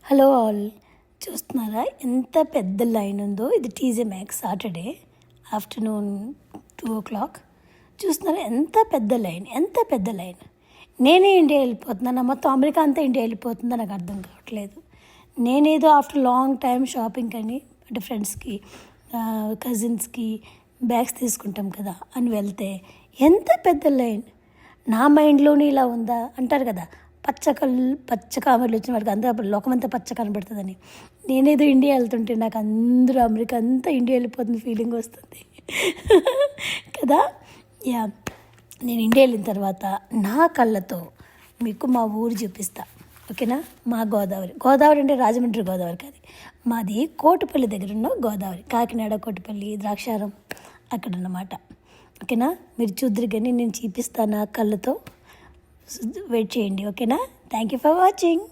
Hello all, చూస్తున్నారా ఎంత పెద్ద లైన్ ఉందో? ఇది TJ max Saturday afternoon 2 o'clock. చూస్తున్నారా ఎంత పెద్ద లైన్. నేనే ఇండియా వెళ్ళిపోతున్నాను, మొత్తం అమెరికా అంతా ఇండియా వెళ్ళిపోతుందో నాకు అర్థం కావట్లేదు. నేనేదో ఆఫ్టర్ లాంగ్ టైం షాపింగ్ అని, అంటే ఫ్రెండ్స్కి కజిన్స్కి బ్యాగ్స్ తీసుకుంటాం కదా అని వెళ్తే ఎంత పెద్ద లైన్. నా మైండ్లోనే ఇలా ఉందా అంటారు కదా, పచ్చ కామెర్లు వచ్చిన వాడికి అంతా లోకమంతా పచ్చ కనబడుతుందని. నేనేదో ఇండియా వెళ్తుంటే నాకు అందరూ అమెరికా అంతా ఇండియా వెళ్ళిపోతుంది ఫీలింగ్ వస్తుంది కదా. యా, నేను ఇండియా వెళ్ళిన తర్వాత నా కళ్ళతో మీకు మా ఊరు చూపిస్తా, ఓకేనా? మా గోదావరి అంటే రాజమండ్రి గోదావరి కాదు, మాది కోటిపల్లి దగ్గర ఉన్న గోదావరి, కాకినాడ కోటిపల్లి ద్రాక్షారం అక్కడ అన్నమాట, ఓకేనా? మీరు చూద్దరు కానీ నేను చూపిస్తాను నా కళ్ళతో. వెయిట్ చేయండి, ఓకేనా? Thank you for watching.